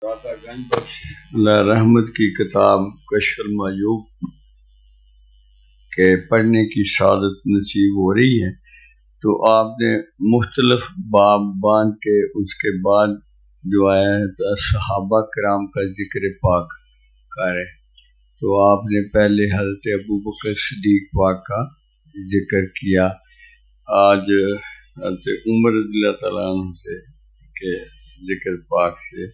داتا گنج بخش اللہ رحمت کی کتاب کشف المعیوب کے پڑھنے کی سعادت نصیب ہو رہی ہے، تو آپ نے مختلف باب باندھ کے اس کے بعد جو آیا ہے صحابہ کرام کا ذکر پاک کر ہے، تو آپ نے پہلے حضرت ابو بکر صدیق پاک کا ذکر کیا، آج حضرت عمر رضی اللہ تعالیٰ عنہ سے کے ذکر پاک سے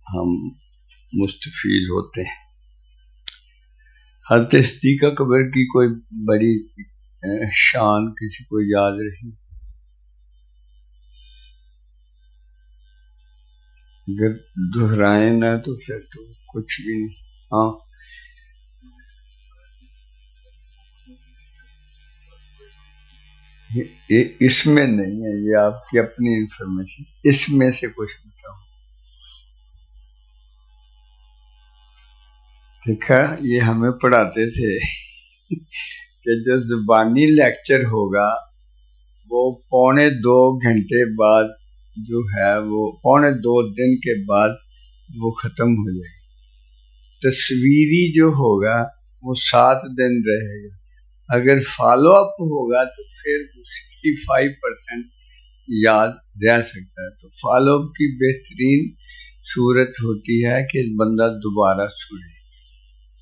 ہم مستفید ہوتے ہیں۔ حضرت صدیق اکبر کی کوئی بڑی شان کسی کو یاد رہی؟ اگر دہرائیں نہ تو پھر تو کچھ بھی نہیں۔ ہاں یہ اس میں نہیں ہے، یہ آپ کی اپنی انفارمیشن، اس میں سے کچھ بتاؤ۔ دیکھا، یہ ہمیں پڑھاتے تھے کہ جو زبانی لیکچر ہوگا وہ 2.25 گھنٹے بعد جو ہے وہ 2.25 دن کے بعد وہ ختم ہو جائے گا، تصویری جو ہوگا وہ 7 دن رہے گا، اگر فالو اپ ہوگا تو پھر 65% یاد رہ سکتا ہے۔ تو فالو اپ کی بہترین صورت ہوتی ہے کہ بندہ دوبارہ سنے،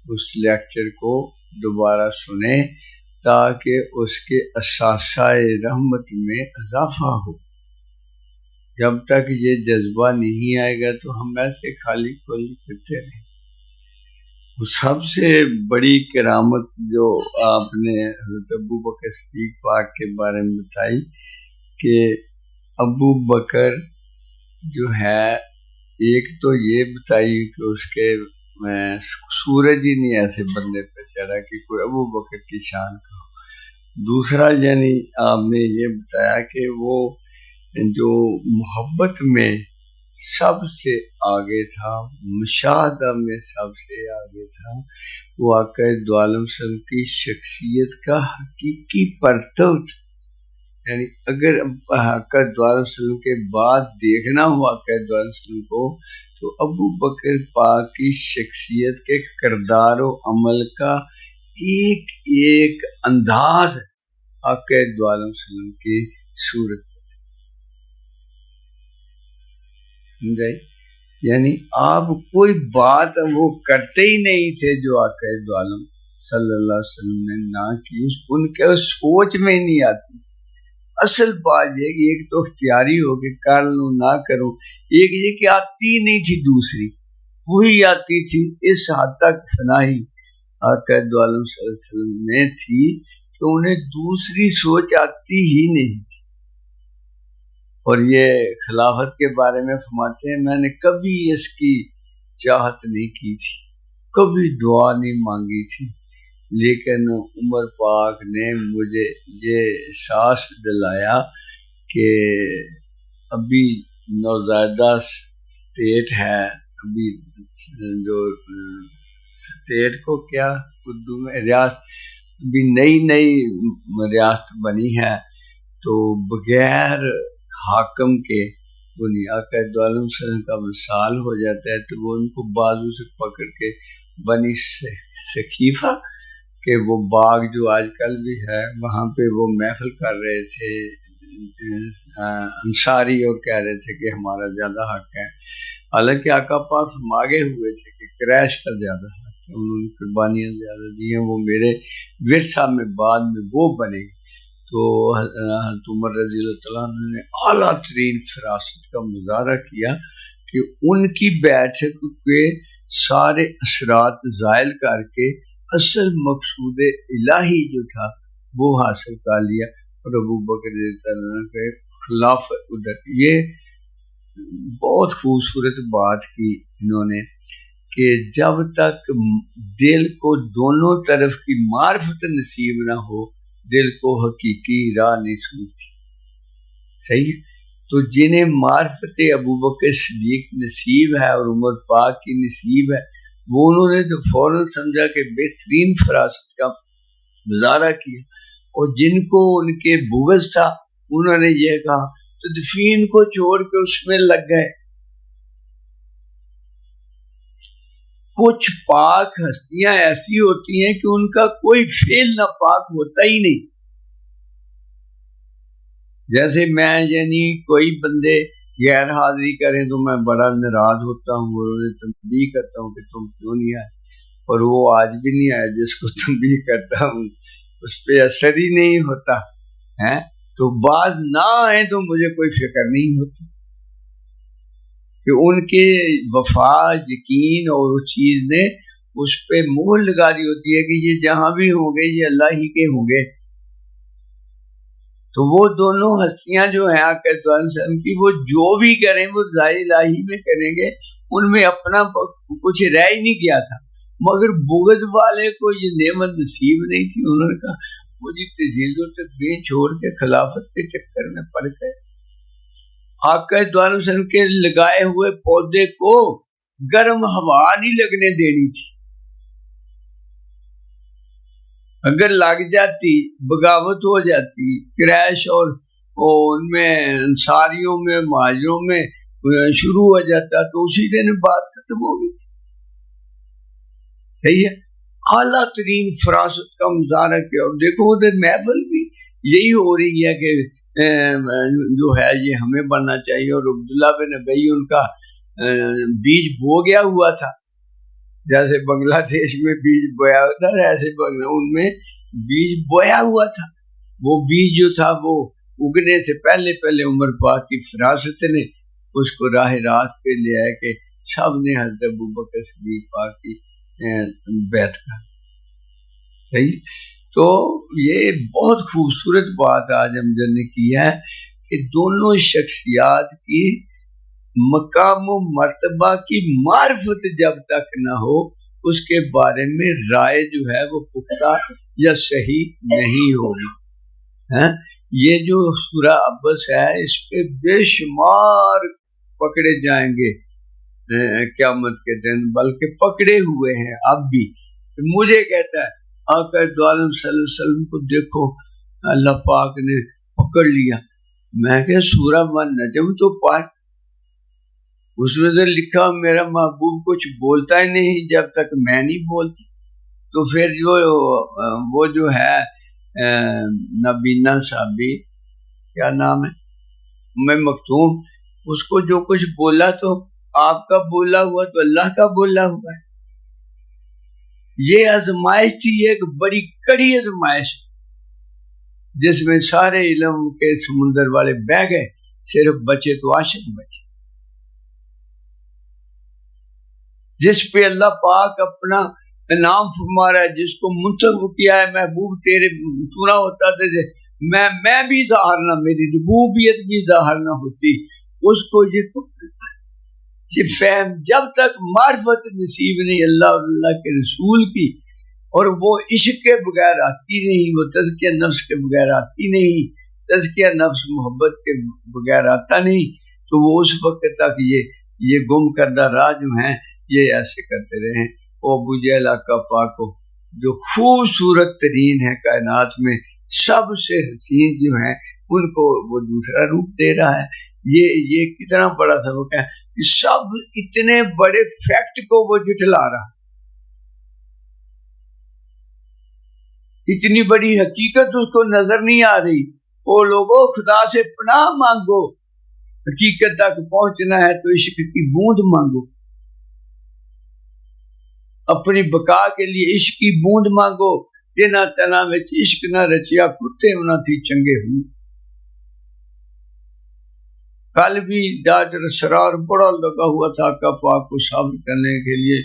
اس لیکچر کو دوبارہ سنے تاکہ اس کے اثاثہ رحمت میں اضافہ ہو۔ جب تک یہ جذبہ نہیں آئے گا تو ہم ایسے خالی کھولی کرتے رہیں۔ سب سے بڑی کرامت جو آپ نے حضرت ابو بکر صدیق پاک کے بارے میں بتائی کہ ابو بکر جو ہے، ایک تو یہ بتائی کہ اس کے سورج ہی نہیں ایسے بندے پہ چڑھا کہ کوئی ابو بکر کی شان کا ہو۔ دوسرا یعنی آپ نے یہ بتایا کہ وہ جو محبت میں سب سے آگے تھا، مشاہدہ میں سب سے آگے تھا، وہ آقا دو عالم صلی اللہ علیہ وسلم کی شخصیت کا حقیقی پرتو تھا۔ یعنی اگر آقا دو عالم صلی اللہ علیہ وسلم کے بعد دیکھنا ہو آقا دو عالم صلی اللہ علیہ وسلم کو تو ابو بکر پاک کی شخصیت کے کردار و عمل کا ایک ایک انداز آقا دو عالم صلی اللہ علیہ وسلم کی صورت، یعنی آپ کوئی بات وہ کرتے ہی نہیں تھے جو آقا دو عالم صلی اللہ علیہ وسلم نے نہ کی، ان کے سوچ میں ہی نہیں آتی تھی۔ اصل بات یہ کہ ایک تو اختیاری ہو کہ کر لوں نہ کروں، ایک یہ کہ آتی نہیں تھی، دوسری وہی آتی تھی۔ اس حد تک فنائی آقا دو عالم صلی اللہ علیہ وسلم میں تھی کہ انہیں دوسری سوچ آتی ہی نہیں تھی۔ اور یہ خلافت کے بارے میں فرماتے ہیں، میں نے کبھی اس کی چاہت نہیں کی تھی، کبھی دعا نہیں مانگی تھی، لیکن عمر پاک نے مجھے یہ احساس دلایا کہ ابھی نوزائیدہ اسٹیٹ ہے، ابھی جو اسٹیٹ کو کیا اردو میں ریاست، ابھی نئی ریاست بنی ہے، تو بغیر حاکم کے وہ نہیں، آقا دو عالم صلی اللہ علیہ وسلم کا وصال ہو جاتا ہے تو وہ ان کو بازو سے پکڑ کے بنی سقیفہ کہ وہ باغ جو آج کل بھی ہے وہاں پہ وہ محفل کر رہے تھے، انصاری، اور کہہ رہے تھے کہ ہمارا زیادہ حق ہے، حالانکہ آقا پاک مانگے ہوئے تھے کہ قریش کا زیادہ حق ہے، انہوں نے قربانیاں زیادہ دی ہیں، وہ میرے ورثہ میں بعد میں وہ بنے گی۔ تو حضرت عمر رضی اللہ تعالیٰ عنہ نے اعلیٰ ترین فراست کا مظاہرہ کیا کہ ان کی بیعت کے سارے اثرات زائل کر کے اصل مقصود الہی جو تھا وہ حاصل کر لیا، اور ابو بکر رضی اللہ عنہ کے خلاف ادھر یہ بہت خوبصورت بات کی انہوں نے کہ جب تک دل کو دونوں طرف کی معرفت نصیب نہ ہو دل کو حقیقی راہ نہیں سنتی۔ صحیح ہے؟ تو جنہیں معرفت ابو بکر صدیق نصیب ہے اور عمر پاک کی نصیب ہے، وہ انہوں نے تو فوراً سمجھا کہ بہترین فراست کا مظاہرہ کیا، اور جن کو ان کے بغض تھا انہوں نے یہ کہا تدفین کو چھوڑ کے اس میں لگ گئے، کچھ پاک ہستیاں ایسی ہوتی ہیں کہ ان کا کوئی فعل ناپاک ہوتا ہی نہیں. جیسے میں یعنی کوئی بندے غیر حاضری کریں تو میں بڑا ناراض ہوتا ہوں اور انہیں تنبیہ کرتا ہوں کہ تم کیوں نہیں آئے, اور وہ آج بھی نہیں آئے. جس کو تنبیہ کرتا ہوں اس پہ اثر ہی نہیں ہوتا ہے. تو بعض نہ آئے تو مجھے کوئی فکر نہیں ہوتی کہ ان کے وفا, یقین اور اس چیز نے اس پہ مہر لگا دی ہوتی ہے کہ یہ جہاں بھی ہوں گے یہ اللہ ہی کے ہوں گے. تو وہ دونوں ہستیاں جو ہیں آقا دو عالم وسلم کی, وہ جو بھی کریں وہ ذات الہی میں کریں گے, ان میں اپنا کچھ رہ ہی نہیں گیا تھا. مگر بغض والے کو یہ نعمت نصیب نہیں تھی. انہوں نے کہا مجھے تجہیز و تکفیر چھوڑ کے خلافت کے چکر میں پڑ گئے. آقا دو عالم وسلم کے لگائے ہوئے پودے کو گرم ہوا نہیں لگنے دینی تھی. اگر لگ جاتی بغاوت ہو جاتی, کریش اور ان میں انصاریوں میں مہاجروں میں شروع ہو جاتا تو اسی دن بات ختم ہو گئی تھی. صحیح ہے. اعلیٰ ترین فراست کا مظاہرہ کیا. اور دیکھو ادھر محفل بھی یہی ہو رہی ہے کہ جو ہے یہ ہمیں بننا چاہیے. اور عبداللہ بن ابی ان کا بیج بو گیا ہوا تھا, جیسے بنگلہ دیش میں بیج بویا ہوتا ہے ایسے ان میں بیج بویا ہوا تھا. وہ بیج جو تھا وہ اگنے سے پہلے عمر پاک کی فراست نے اس کو راہ راست پہ لے آئے کہ سب نے حضرت ابوبکر صدیق پاک کی بیعت کا. صحیح. تو یہ بہت خوبصورت بات آج ہم نے کی ہے کہ دونوں شخصیات کی مقام و مرتبہ کی معرفت جب تک نہ ہو اس کے بارے میں رائے جو ہے وہ پختہ یا صحیح نہیں ہوگی. یہ جو سورہ عبس ہے اس پہ بے شمار پکڑے جائیں گے قیامت کے دن, بلکہ پکڑے ہوئے ہیں اب بھی. مجھے کہتا ہے آقا دو عالم صلی اللہ علیہ وسلم کو دیکھو اللہ پاک نے پکڑ لیا. میں کہ سورہ نجم تو پڑھ, اس میں تو لکھا میرا محبوب کچھ بولتا ہی نہیں جب تک میں نہیں بولتی. تو پھر وہ جو ہے نبینا صاحبی کیا نام ہے میں مختوم, اس کو جو کچھ بولا تو آپ کا بولا ہوا تو اللہ کا بولا ہوا ہے. یہ آزمائش تھی, ایک بڑی کڑی آزمائش جس میں سارے علم کے سمندر والے بہ گئے, صرف بچے تو عاشق بچے, جس پہ اللہ پاک اپنا انعام فرما رہا ہے, جس کو منتخب کیا ہے محبوب تیرے تو نہ ہوتا تھے میں بھی ظاہر نہ, میری ربوبیت بھی ظاہر نہ ہوتی. اس کو یہ فہم جب تک معرفت نصیب نہیں اللہ اور اللہ کے رسول کی, اور وہ عشق کے بغیر آتی نہیں, وہ تزکیہ نفس کے بغیر آتی نہیں, تزکیہ نفس محبت کے بغیر آتا نہیں, تو وہ اس وقت تک یہ گم کردہ راہ جو ہیں یہ ایسے کرتے رہے. وہ ابو جہل آقا پاک کو جو خوبصورت ترین ہے کائنات میں, سب سے حسین جو ہیں ان کو وہ دوسرا روپ دے رہا ہے. یہ کتنا بڑا سبق ہے کہ سب اتنے بڑے فیکٹ کو وہ جھٹلا رہا, اتنی بڑی حقیقت اس کو نظر نہیں آ رہی. وہ لوگوں خدا سے پناہ مانگو, حقیقت تک پہنچنا ہے تو عشق کی بوند مانگو, اپنی بقا کے لیے عشق کی بوند مانگو. جنا تنا میں عشق نہ رچیا کتے نہ تھی چنگے ہوں. کل بھی ڈاکٹر اسرار بڑا لگا ہوا تھا آقا پاک کو ثابت کرنے کے لیے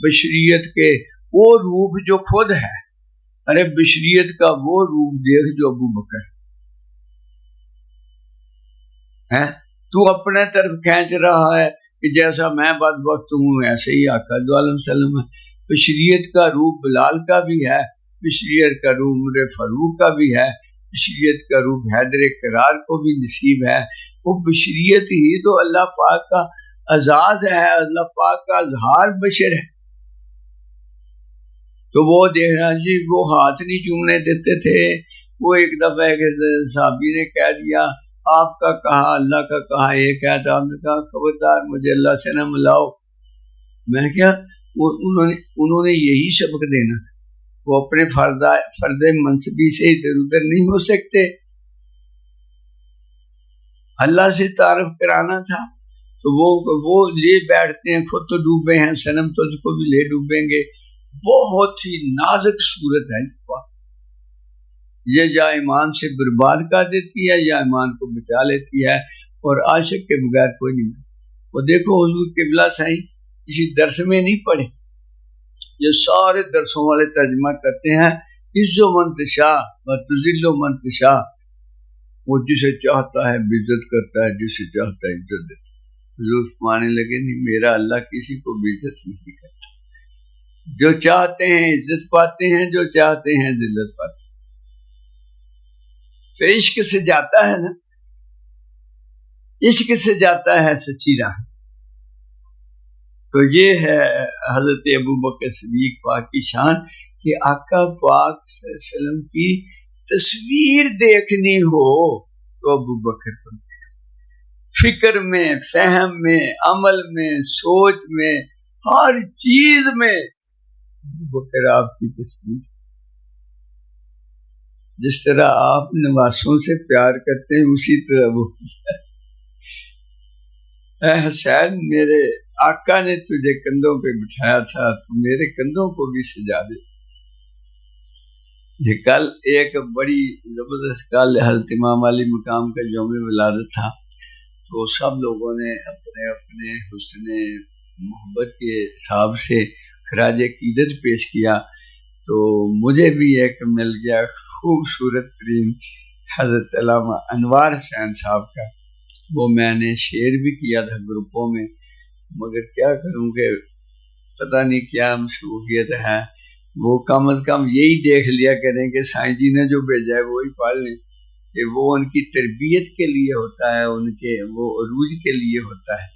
بشریت کے وہ روپ جو خود ہے. ارے بشریت کا وہ روپ دیکھ جو ابو بکر ہے, تو اپنے طرف کھینچ رہا ہے کہ جیسا میں بدبخت ہوں ایسے ہی آقا دو عالم وسلم ہے. بشریت کا روپ بلال کا بھی ہے, بشریت کا روپ عمر فاروق کا بھی ہے, بشریت کا روپ حیدر کرار کو بھی نصیب ہے. وہ بشریت ہی تو اللہ پاک کا اعزاز ہے, اللہ پاک کا اظہار بشر ہے. تو وہ دیکھنا جی وہ ہاتھ نہیں چومنے دیتے تھے. وہ ایک دفعہ ایک صحابی نے کہہ دیا آپ کا کہا اللہ کا کہا, یہ کہتا آپ نے کہا خبردار مجھے اللہ سے نہ ملاؤ. میں کیا انہوں نے یہی سبق دینا تھا. وہ اپنے فرض منصبی سے ادھر ادھر نہیں ہو سکتے، اللہ سے تعارف کرانا تھا. تو وہ لے بیٹھتے ہیں، خود تو ڈوبے ہیں، صنم تو اس کو بھی لے ڈوبیں گے. بہت ہی نازک صورت ہے یہ، یا ایمان سے برباد کر دیتی ہے یا ایمان کو بچا لیتی ہے، اور عاشق کے بغیر کوئی نہیں. وہ دیکھو حضور قبلہ صحیح کسی درس میں نہیں پڑھے، یہ سارے درسوں والے ترجمہ کرتے ہیں. عز و منتشا و تذل و منتشا، وہ جسے چاہتا ہے عزت کرتا ہے، جسے چاہتا ہے عزت دیتا ہے. حضور فرمانے لگے نہیں، میرا اللہ کسی کو بھی عزت نہیں کرتا. جو چاہتے ہیں عزت پاتے ہیں، جو چاہتے ہیں ذلت پاتے ہیں. پھر عشق سے جاتا ہے نا، عشق سے جاتا ہے سچی راہ. تو یہ ہے حضرت ابوبکر صدیق پاک کی شان کہ آقا پاک صلی اللہ علیہ وسلم کی تصویر دیکھنی ہو تو ابوبکر کو، فکر میں، فہم میں، عمل میں، سوچ میں، ہر چیز میں ابوبکر آپ کی تصویر. جس طرح آپ نواسوں سے پیار کرتے ہیں اسی طرح وہ. اے حسین، میرے آقا نے تجھے کندھوں پہ بٹھایا تھا تو میرے کندھوں کو بھی سجا دے. یہ کل ایک بڑی زبردست کل حضرت امام علی مقام کا یوم ولادت تھا، تو سب لوگوں نے اپنے اپنے حسن محبت کے حساب سے خراج عقیدت پیش کیا. تو مجھے بھی ایک مل گیا خوبصورت ترین حضرت علامہ انوار حسین صاحب کا. وہ میں نے شیئر بھی کیا تھا گروپوں میں، مگر کیا کروں کہ پتہ نہیں کیا مصروفیت ہے. وہ کم از کم یہی دیکھ لیا کریں کہ سائیں جی نے جو بھیجا ہے وہی پڑھ لیں، کہ وہ ان کی تربیت کے لیے ہوتا ہے، ان کے وہ عروج کے لیے ہوتا ہے.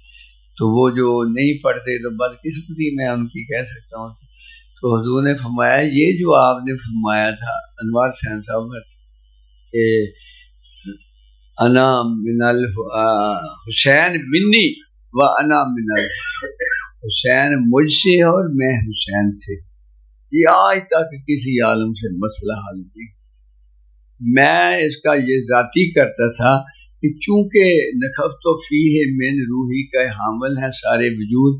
تو وہ جو نہیں پڑھتے تو بدقسمتی میں ان کی کہہ سکتا ہوں. تو حضور نے فرمایا یہ جو آپ نے فرمایا تھا انوار حسین صاحب کہ انا من الحسین منی و انا من الحسین، مجھ سے اور میں حسین سے. یہ آج تک کسی عالم سے مسئلہ حل نہیں. میں اس کا یہ ذاتی کرتا تھا کہ چونکہ نخفت فیہ من روحی کا حامل ہے سارے وجود،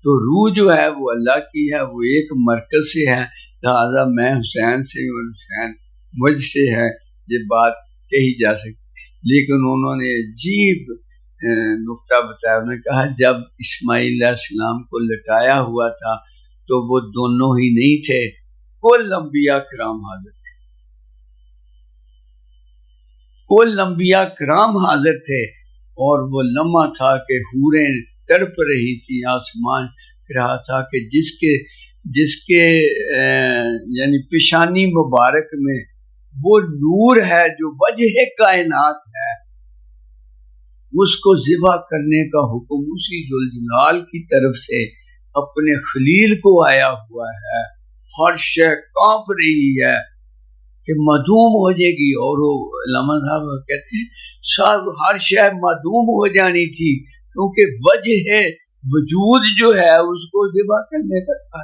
تو روح جو ہے وہ اللہ کی ہے، وہ ایک مرکز سے ہے، لہٰذا میں حسین سے اور حسین مجھ سے ہے. یہ بات کہی جا سکتی. لیکن انہوں نے عجیب نقطہ بتایا. انہوں نے کہا جب اسماعیل علیہ السلام کو لٹایا ہوا تھا تو وہ دونوں ہی نہیں تھے، کل انبیاء کرام حاضر تھے، کل انبیاء کرام حاضر تھے. اور وہ لمحہ تھا کہ حوریں تڑپ رہی تھی، آسمان رہا تھا کہ جس کے یعنی پیشانی مبارک میں وہ نور ہے جو وجہ کائنات ہے، اس کو ذبح کرنے کا حکم اسی ذوالجلال کی طرف سے اپنے خلیل کو آیا ہوا ہے. ہر شے کانپ رہی ہے کہ معدوم ہو جائے گی. اور وہ علامہ صاحب کہتے ہیں سب ہر شے معدوم ہو جانی تھی، کیونکہ وجہ وجود جو ہے اس کو ذبح کرنے کا تھا.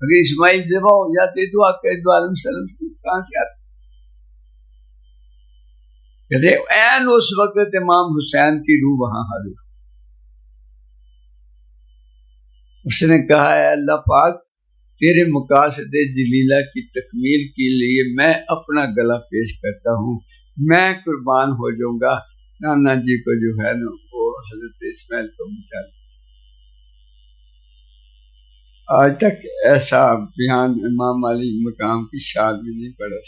اگر اسماعیل ذبح ہو جاتے تو آقا دو عالم صلی اللہ علیہ وسلم کہاں سے آتے؟ کہتے این اس وقت امام حسین کی روح وہاں حاضر. اس نے کہا ہے اللہ پاک تیرے مقاصد جلیلہ کی تکمیل کے لیے میں اپنا گلا پیش کرتا ہوں، میں قربان ہو جاؤں گا. نانا جی کو جو ہے نا وہ حضرت اسماعیل کو بچا دیا. آج تک ایسا بیان امام علی مقام کی شان میں نہیں پڑا.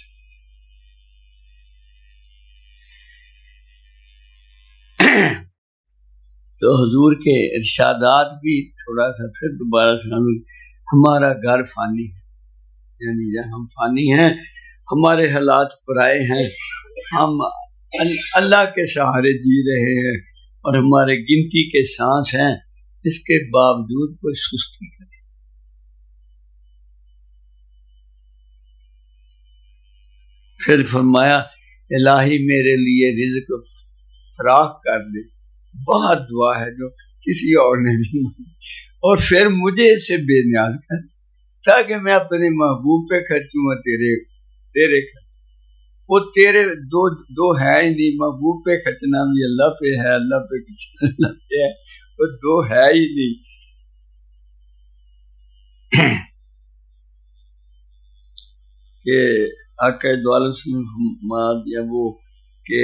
تو حضور کے ارشادات بھی تھوڑا سا پھر دوبارہ سے ہمارا گھر فانی ہے، یعنی جہاں ہم فانی ہیں، ہمارے حالات پرائے ہیں، ہم اللہ کے سہارے جی رہے ہیں اور ہمارے گنتی کے سانس ہیں، اس کے باوجود کوئی سستی کرے. پھر فرمایا الہی میرے لیے رزق فراخ کر دے. بہت دعا ہے جو کسی اور نے نہیں مانی. اور پھر مجھے اس سے بے نیاز کر تاکہ میں اپنے محبوب پہ خرچوں اور تیرے خرچ وہ تیرے دو ہے ہی نہیں. محبوب پہ خرچنا بھی اللہ پہ ہے, اللہ پہ خرچنا اللہ پہ ہے, وہ دو ہے ہی نہیں. کہ آقا دو عالم فرماد یا وہ کہ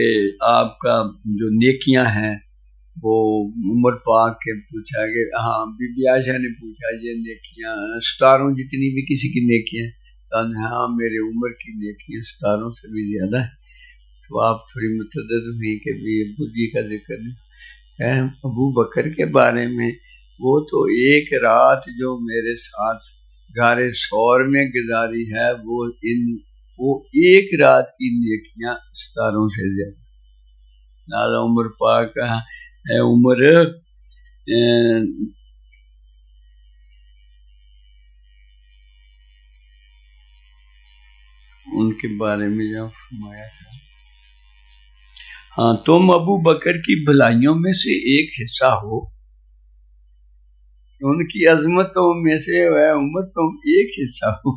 آپ کا جو نیکیاں ہیں وہ عمر پاک کے پوچھا کہ ہاں بی بی عائشہ نے پوچھا یہ نیکیاں ستاروں جتنی بھی کسی کی نیکیاں ہیں, ہاں میرے عمر کی نیکیاں ستاروں سے بھی زیادہ ہیں. تو آپ تھوڑی متعدد ہوئی کہ بھی ابو جی کا ذکر ہے. ابو بکر کے بارے میں وہ تو ایک رات جو میرے ساتھ غار ثور میں گزاری ہے وہ ایک رات کی نیکیاں ستاروں سے زیادہ. لہٰذا عمر پاک کا ہے عمر ان کے بارے میں جو فرمایا تھا, ہاں تم ابو بکر کی بھلائیوں میں سے ایک حصہ ہو, ان کی عظمتوں میں سے عمر تم ایک حصہ ہو.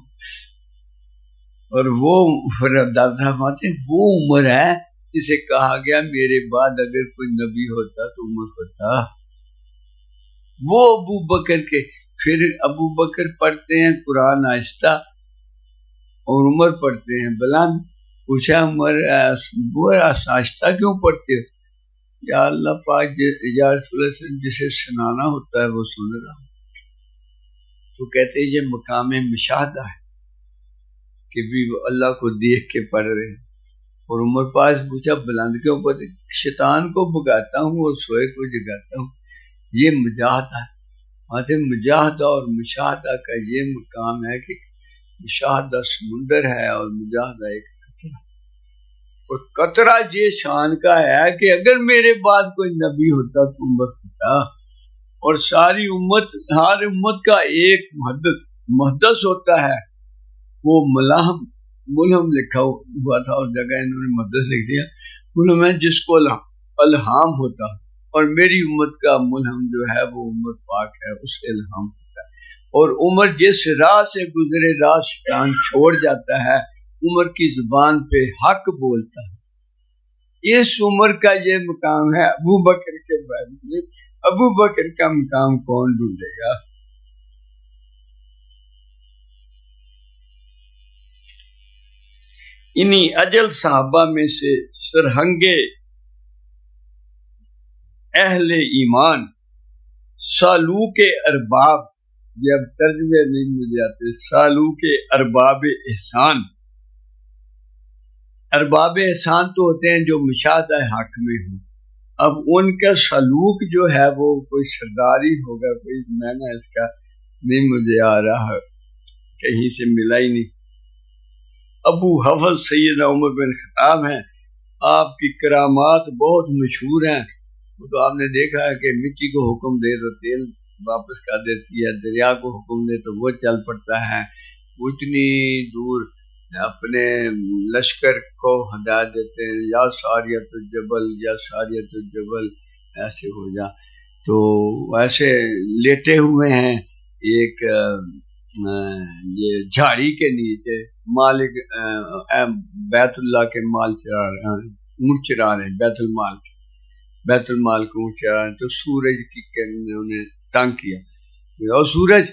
اور وہ فرماتے وہ عمر ہے جسے کہا گیا میرے بعد اگر کوئی نبی ہوتا تو عمر ہوتا. وہ ابو بکر کے پھر ابو بکر پڑھتے ہیں قرآن آہستہ اور عمر پڑھتے ہیں بلند. پوچھا عمر آہستہ کیوں پڑھتے ہو؟ یا اللہ پاک یا رسول اللہ صلی اللہ علیہ وسلم جسے سنانا ہوتا ہے وہ سن رہا ہوں. تو کہتے ہیں یہ مقام مشاہدہ ہے کہ بھی اللہ کو دیکھ کے پڑھ رہے ہیں. اور عمر پاس پوچھا بلند کیوں پڑھتے؟ شیطان کو بگاتا ہوں اور سوئے کو جگاتا ہوں. یہ مجاہدہ ہے. وہاں مجاہدہ اور مشاہدہ کا یہ مقام ہے کہ مشاہدہ سمندر ہے اور مجاہدہ ایک قطرہ. اور قطرہ یہ شان کا ہے کہ اگر میرے بعد کوئی نبی ہوتا تو عمر ہوتا. اور ساری امت ہر امت کا ایک محدث ہوتا ہے. وہ ملہم لکھا ہوا تھا اس جگہ انہوں نے محدث لکھ دیا. ملہم ہے جس کو الہام ہوتا, اور میری امت کا ملہم جو ہے وہ عمر پاک ہے, اس سے الہام ہوتا ہے. اور عمر جس راہ سے گزرے راہ شیطان چھوڑ جاتا ہے, عمر کی زبان پہ حق بولتا ہے. اس عمر کا یہ مقام ہے. ابو بکر کے بارے میں ابو بکر کا مقام کون ڈھونڈے گا؟ انہی اجل صحابہ میں سے سرہنگے اہل ایمان سالوک ارباب, جب ترجمے نہیں مل جاتے, سالوک ارباب احسان. ارباب احسان تو ہوتے ہیں جو مشاہدہ حق میں ہوں. اب ان کا سلوک جو ہے وہ کوئی سرداری ہوگا, کوئی میں نے اس کا نہیں مجھے آ رہا, کہیں سے ملا ہی نہیں. ابو حفص سیدنا عمر بن خطاب ہیں, آپ کی کرامات بہت مشہور ہیں. وہ تو آپ نے دیکھا ہے کہ مٹی کو حکم دے تو تیل واپس کر دیتی ہے, دریا کو حکم دے تو وہ چل پڑتا ہے. وہ اتنی دور اپنے لشکر کو ہدایت دیتے ہیں, یا ساریت الجبل یا ساریت الجبل ایسے ہو جا. تو ایسے لیٹے ہوئے ہیں ایک یہ جھاڑی کے نیچے, مالک بیت اللہ کے مال چرا رہے ہیں, اونٹ چرا رہے ہیں, بیت المال کو اونٹ چرا رہے ہیں. تو سورج کی کرن نے انہیں تنگ کیا, اور سورج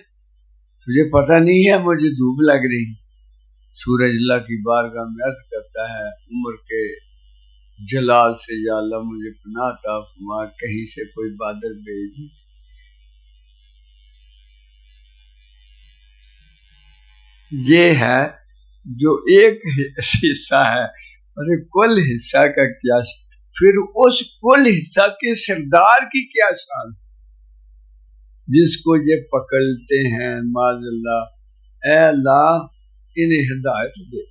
تجھے پتہ نہیں ہے مجھے دھوپ لگ رہی. سورج اللہ کی بارگاہ میں عرض کرتا ہے عمر کے جلال سے, یا اللہ مجھے پناہ عطا فرما, کہیں سے کوئی بادل بھیج دی. یہ ہے جو ایک حصہ ہے, اور کل حصہ کا کیا, پھر اس کل حصہ کے سردار کی کیا شان, جس کو یہ پکڑتے ہیں معاذ اللہ. اے اللہ انہیں ہدایت دے.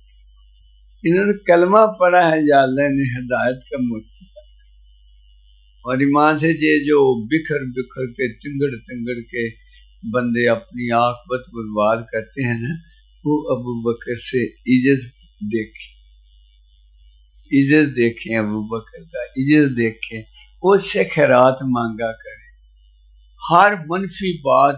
انہوں نے کلمہ پڑھا ہے, یا اللہ انہیں ہدایت کا موقع. اور ایمان سے یہ جو بکھر کے تنگڑ کے بندے اپنی عاقبت برباد کرتے ہیں نا, وہ ابو بکر سے عزت دیکھیں ابو بکر کا عزت دیکھیں, اس سے خیرات مانگا کریں. ہر منفی بات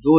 2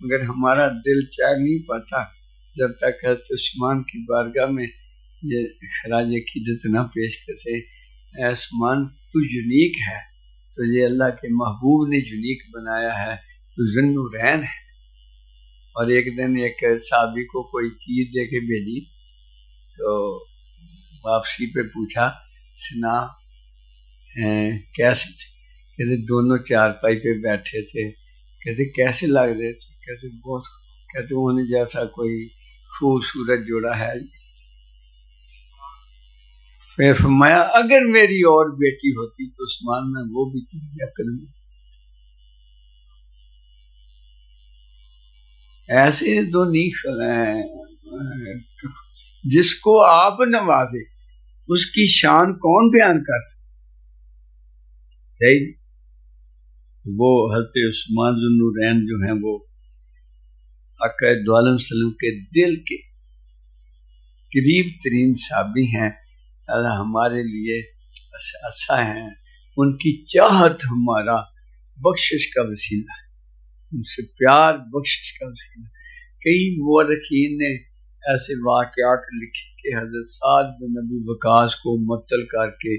مگر ہمارا دل چین نہیں پاتا جب تک حضرت عثمان کی بارگاہ میں یہ خراج عقیدت نہ پیش کرے، اے عثمان تو یونیک ہے، تو یہ اللہ کے محبوب نے یونیک بنایا ہے، تو ذوالنورین ہے۔ اور ایک دن ایک صحابی کو کوئی چیز دے کے بھیجی، تو واپسی پہ پوچھا سنا کیسے تھے؟ کہتے دونوں چارپائی پہ بیٹھے تھے، کہتے کیسے لگ رہے تھے؟ کہتے بہت، کہتے انہیں جیسا کوئی خوبصورت جوڑا ہے۔ پھر فرمایا اگر میری اور بیٹی ہوتی تو عثمان میں وہ بھی کیا کروں، ایسے تو نہیں، جس کو آپ نوازے اس کی شان کون بیان کر سکتا؟ صحیح۔ وہ حضرت عثمان ذوالنورین جو ہیں وہ آقا دو عالم صلی اللہ علیہ وسلم کے دل کے قریب ترین صحابی ہیں، اللہ ہمارے لیے اچھا ہیں، ان کی چاہت ہمارا بخشش کا وسیلہ ہے، ان سے پیار بخشش کا وسیلہ۔ کئی مورخین نے ایسے واقعات لکھے کہ حضرت سعد بن ابی وقاص کو معطل کر کے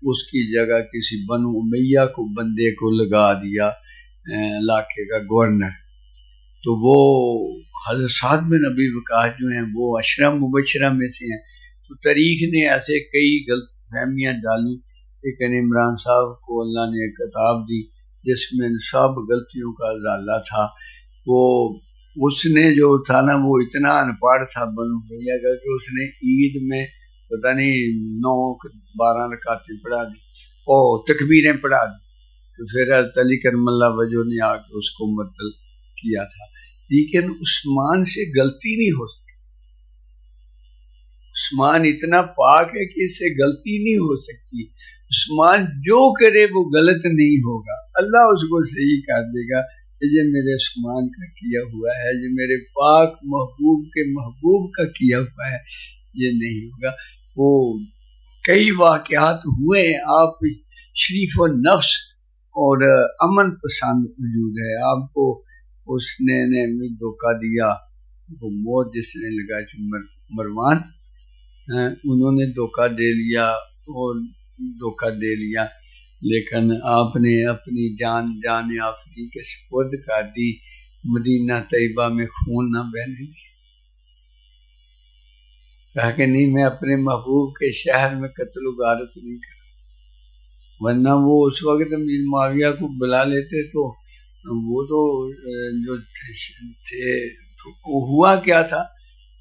اس کی جگہ کسی بنو امیہ کو بندے کو لگا دیا علاقے کا گورنر، تو وہ حضرت سعد بن ابی وقاص جو ہیں وہ عشرہ مبشرہ میں سے ہیں۔ تو تاریخ نے ایسے کئی غلط فہمیاں ڈالی، لیکن عمران صاحب کو اللہ نے ایک کتاب دی جس میں سب غلطیوں کا ازالہ تھا۔ وہ اس نے جو تھا نا وہ اتنا ان پڑھ تھا بنو امیہ کا کہ اس نے عید میں پتہ نہیں 9-12 رکعتیں پڑھا دی اور تکبیریں پڑھا دی، تو پھر حضرت علی کرم اللہ وجہ نے آ کے اس کو معطل کیا تھا۔ لیکن عثمان سے غلطی نہیں ہو سکتی، عثمان اتنا پاک ہے کہ اس سے غلطی نہیں ہو سکتی، عثمان جو کرے وہ غلط نہیں ہوگا، اللہ اس کو صحیح کر دے گا۔ یہ میرے عثمان کا کیا ہوا ہے، یہ میرے پاک محبوب کے محبوب کا کیا ہوا ہے، یہ نہیں ہوگا۔ وہ کئی واقعات ہوئے، آپ شریف و نفس اور امن پسند موجود ہے، آپ کو اس نے بھی دھوکہ دیا، وہ موت جس نے لگائی تھی مروان، انہوں نے دھوکہ دے لیا اور دھوکہ دے لیا، لیکن آپ نے اپنی جان آفری کے سپرد کر دی، مدینہ طیبہ میں خون نہ بہنے دیا، کہا کہ نہیں میں اپنے محبوب کے شہر میں قتل و غارت نہیں کروں، ورنہ وہ اس وقت امیر معاویہ کو بلا لیتے تو وہ تو جو تھے ہوا کیا تھا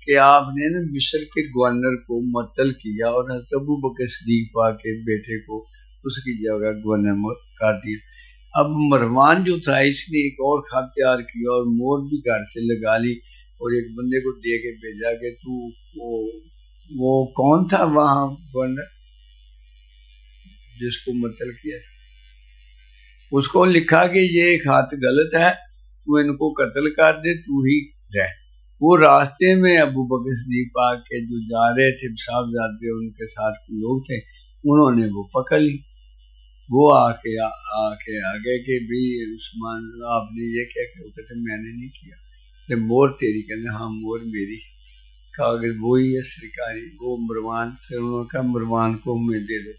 کہ آپ نے نا مصر کے گورنر کو معطل کیا اور حضرت ابوبکر صدیق پاک کے بیٹے کو اس کی جگہ گورنر کر دیا۔ اب مروان جو تھا اس نے ایک اور خط تیار کیا اور موت بھی گھر سے لگا لی اور ایک بندے کو دے کے بھیجا کہ تو وہ کون تھا وہاں گورنر جس کو معطل کیا تھا، اس کو لکھا کہ یہ خط غلط ہے، تو ان کو قتل کر دے، تو ہی رہ۔ وہ راستے میں ابوبکر صدیق پاک کے جو جا رہے تھے صاحبزادے ان کے ساتھ لوگ تھے، انہوں نے وہ پکڑ لی، وہ آ کے آگے کہ بھی عثمان آپ نے یہ کیا کہ وہ کہتے میں نے نہیں کیا، کہ مور تیری، کہتے ہاں مور میری، کہا کہ وہی ہے سرکاری وہ مروان، پھر انہوں نے کہا مروان کو ہمیں دے دو،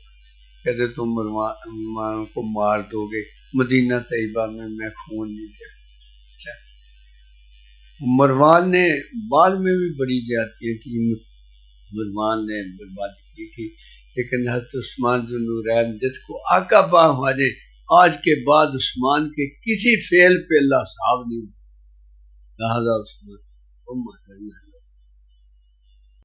کہتے تم مروان کو مار دو گے، مدینہ طیبہ میں خون نہیں دے۔ مروان نے بعد میں بھی بڑی زیادتیاں کی، مروان نے بربادی کی تھی، لیکن حضرت عثمان ذوالنورین جس کو آقا با ہمارے آج کے بعد عثمان کے کسی فعل پہ اللہ صاحب نہیں، لہذا عثمان